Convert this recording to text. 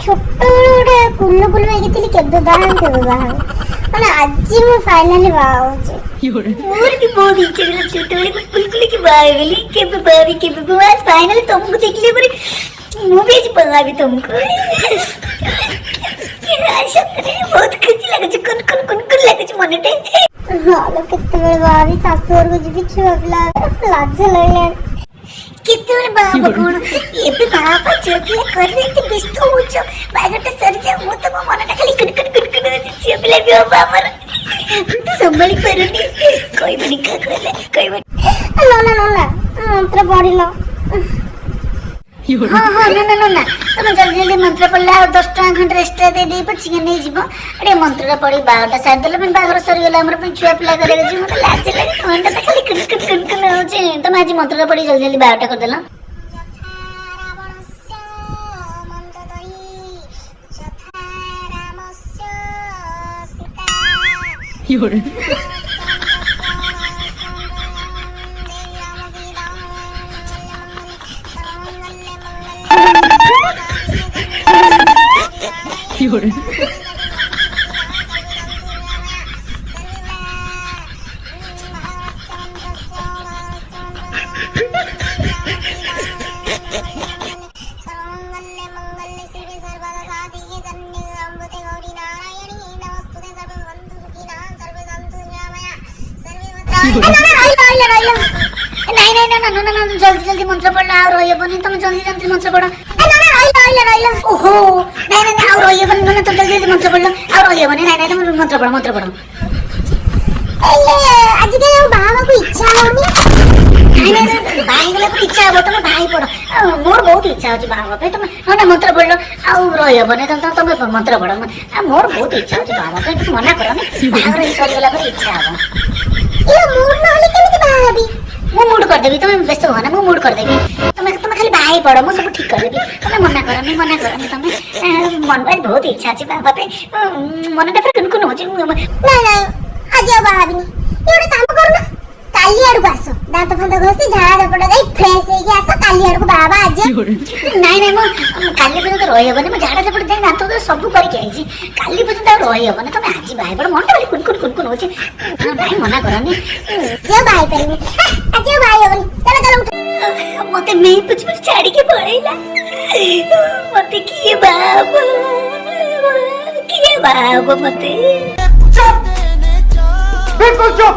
छोट गोटे कुल्लू कुल्लू ହେଇକି କେବେ ବାହା ମାନେ ଆଜି ମୁଁ ଫାଇନାଲି ବାହା ହଉଛି। ମୋର ବି ବହୁତ ଇଚ୍ଛା ଥିଲା ଛୋଟବେଳେ ମୁଁ କୁଲକୁଲି କି ବାହା ହେବି କେବେ ବାହା କେବେ ବାହା ଫାଇନାଲି ତମକୁ ଦେଖିଲା ପରେ ମୁଁ ବି ଆଜି ବାହା ହେବି ତମକୁ। ସତରେ ବହୁତ ଖୁସି ଲାଗୁଛି କୁନ ଲାଗୁଛି ମନଟେ। ହଁ କେତେବେଳେ ବାହା ହେବି ଶାଶୁ ଘରକୁ ଯିବି ଛୁଆ ପିଲା ଲାଜ ଲାଗିଲାଣି। କେତେବେଳେ ବାହା ହବ କଣ ଏବେ ବାହା ହବ ଝିଅ ପିଲା କରିବେ ଏତେ ବ୍ୟସ୍ତ ହଉଛ ବାହାଘରଟା ସରିଯାଉ ମୁଁ ତ ମୋ ମନଟା ଖାଲି କୁନ ହଉଛି ଝିଅ ପିଲା ବି ହବ ଆମର ମୁଁ ତ ସମ୍ଭାଳି ପାରୁନି କହିବନି କାହାକୁ ହେଲେ କହିବନି। ନା ମନ୍ତ୍ର ପଢିଲ। ହଁ ନା ତମେ ଜଲ୍ଦି ମନ୍ତ୍ର ପଢିଲେ ଆଉ 10 ଟଙ୍କା ଖଣ୍ଡେ ଏକ୍ସଟ୍ରା ଦେଇ ପଛିକା ନେଇଯିବ ଟିକେ ମନ୍ତ୍ରଟା ପଢି ବାହାଘରଟା ସାରିଦେଲେ ପୁଣି ବାହାଘର ସରିଗଲା ଆମର ପୁଣି ଛୁଆ ପିଲା କରିବାକୁ ଯିବ ମତେ ଲାଜ ଲାଗେ ମନଟା ଖାଲି କୁନ ହଉଛି। ତମେ ଆଜି ମନ୍ତ୍ରଟା ପଢି ଜଲ୍ଦି ବାହାଘରଟା କରିଦେଲ। जल्दी मंत्र पढ़ना आ रही है तुम जल्दी मंत्र पढ़ो। ओहो नहीं आ रही है तुम जल्दी मंत्र पढ़ लो आ रही है नहीं तुम मंत्र पढ़ो। आज के बाबा को इच्छा होनी भाई गला को इच्छा हो तुम भाई पढ़ो मोर बहुत इच्छा होची बाबा पे तुम ना मंत्र पढ़ लो आ रही है तुम मंत्र पढ़ो मोर बहुत इच्छा होची बाबा पे तुम मना करो बाहर सरी गला पर इच्छा हो ये मूड नहले केमिति बाहाबी मु मूड कर देबी तुम व्यस्त हो ना मु मूड कर देबी तुम खाली बाई पड़ो मु सब ठीक कर देबी तुम मना करो तुम मन में बहुत इच्छा अछि बाबा पे मनटा फिर कुन होछि नहीं आज बाहाबी ये काम करना काली आड़ को आसो दांत फंद घसी झाड़ा झपड़ा जाई फ्रेश हेगी आसो काली आड़ को बाबा आज नहीं मु काली पे तो रही हबनी मु झाड़ा झपड़ा जाई दांत तो सब करके आइछि काली पे तो रही हबनी तुम आज बाई पड़ मनटा खाली कुन होछि नहीं मना करनी जे बाई करनी आज बाई हबनी चलो उठ मते नहीं कुछ छाड़ी के पड़ेला मते किए बाबा मते बिल्कुल चुप